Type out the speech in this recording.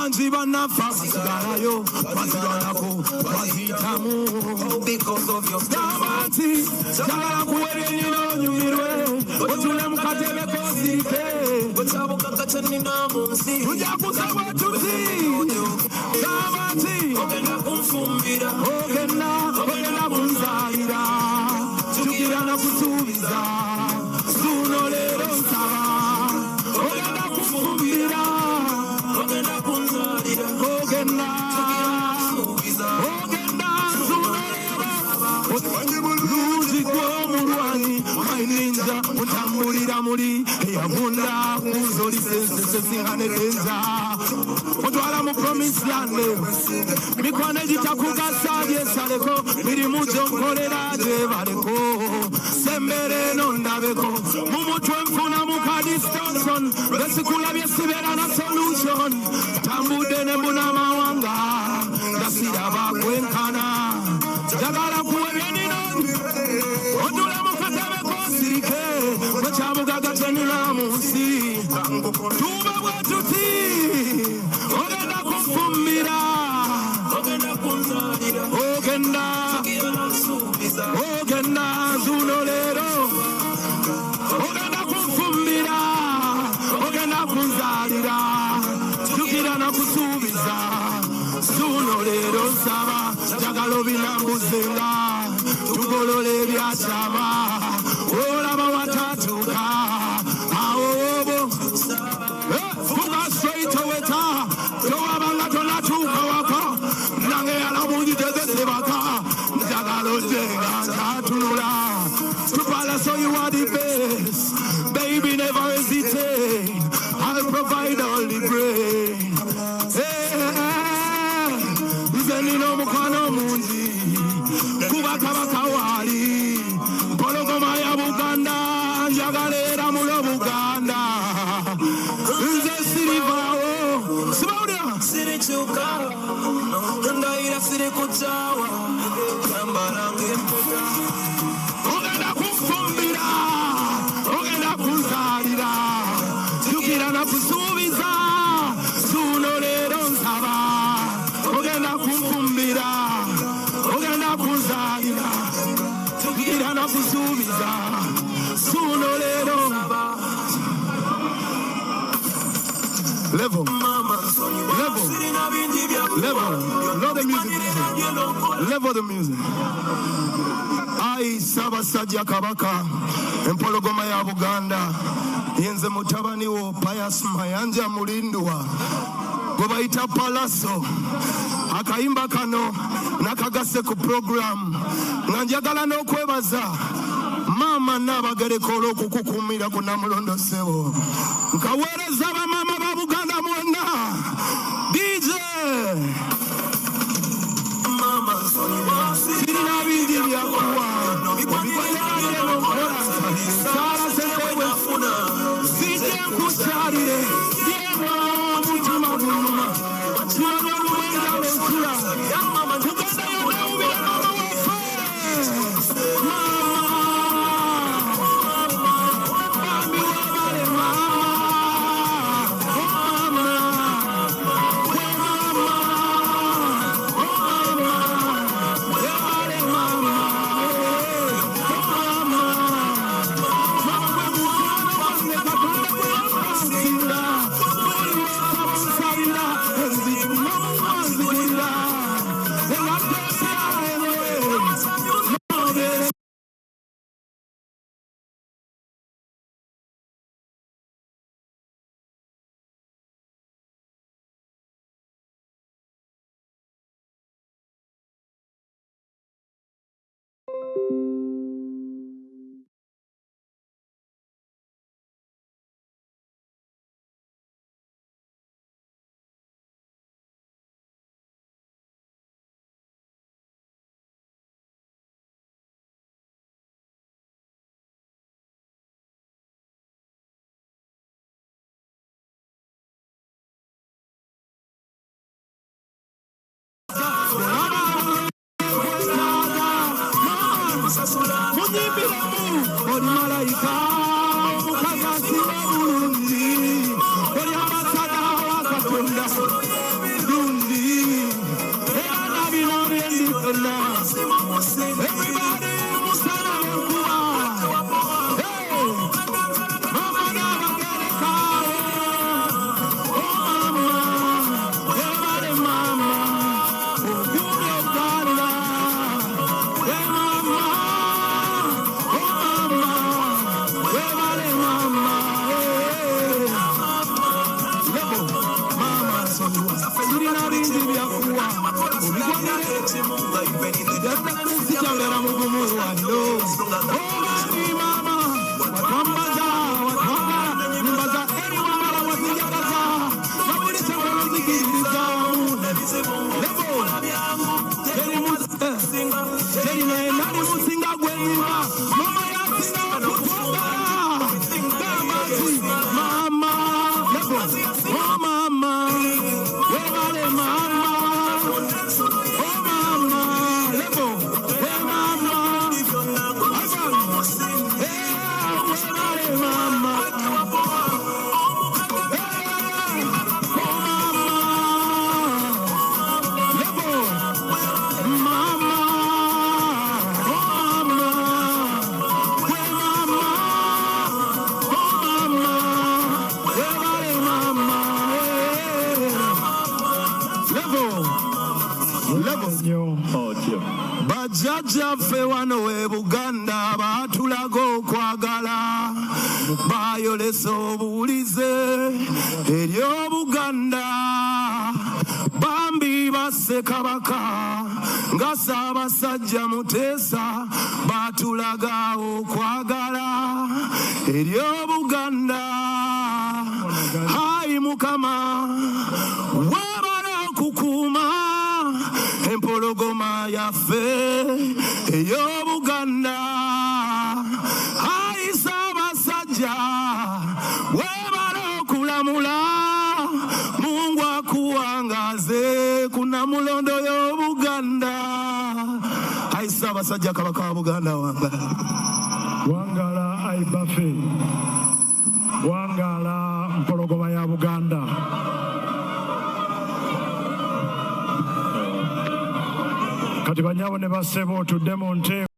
abanzi banafa sigarayo bazibanako bazitamu because of your abanzi jagala kuwerenino nyumirwe otule mukatebe kozirike otabuka katanina munsi ujja kusaba tuzi abanzi ogenda kumfumbira ogenda munzalira tugira na kusubiza suno lero nsaba ogenda kumfumbira ogenda kunzalira ogenda suno lero luzi kw'omulwanyi maininja otambulira muli eyagunda kuzoli sense singanekenza otwala mu promise yande mikwano gitakugasa byesaleko mirimu gyonkolera gyebaleko sembere nondabeko mu mutwe nfuna mu kadistonson besikula byesibeera na solution tambudde ne mbuna amawanga gasiraba kwenkana jagala kuwerenino otula mu katebe kosirike kwekyabugaga tenina munsi tuba bwetuti ogenda kumfumbira ogenda zuno lero ogenda kumfumbira ogenda kunzalira tugira na kusubiza zuno lero nsaba jagalo binambuzenga tugolole ebyakyama olaba watatuka awobo fuga straight oweta towabanga tonatuka waka nange yalabunjitezesebaka njagalo jenga ntatunula tupala so you are the best baby never hesitate I'll provide all the grain nzenino mukwano mungi kuba kabaka wali mpologoma ya Buganda njagalera mulo Buganda nze sirivaawo sibawulira sirikyuka ndayira sirikutawa yambalanga empeta ogenda kumfumbira ogenda kunzalira tugira na kusuubiza suno lero nsaba ogenda kumfumbira ogenda kunzalira tugira na kusuubiza suno lero level not the music level the music ai Ssaabasajja Kabaka empologoma ya Buganda yenze mutabani wo Pius Mayanja Mulindwa gwe bayita Palaso akayimba kano nakagase ku program nga njagala n'okwebaza mama Nabagereka olw'okukukumira ku Namulondo Ssebo nkaweereza bamama ba Buganda mwonna DJ mama sirina bingi byakuwa obikwayange n'okukola saala sekobwefuna sijje nkukyalire yema mutima guluma kirabya luwenga lwensula Buganda yonna wubira mama waffe tulina bingi byakuwa obigwanire sikyambera mugumu wano obani mama watwambaza nimbaza eri wamala wazinjagaza nabuli kyawolozikiririza lebo nali musinga gwenyuma mama yasinga kutwagala gambati mama lebo oh mama webale mama oh mama lebo hey mama webale mama bajjajjaffe wano we Buganda baatulaga okwagala baayolesa obuwulize eri Obuganda bambi basse Kabaka nga Ssaabasajja Muteesa baatulaga okwagala eri Obuganda. Hayi Mukama wabala okukuuma empologoma yaffe ey'Obuganda. Hayi Ssaabasajja webala okulamula Mungu akuwangaze ku Namulondo y'Obuganda. Hayi Ssaabasajja Kabaka wa Buganda wangala aibafe wangala mpologoma ya Buganda. Kati banyabo ne basebo tudde mu nte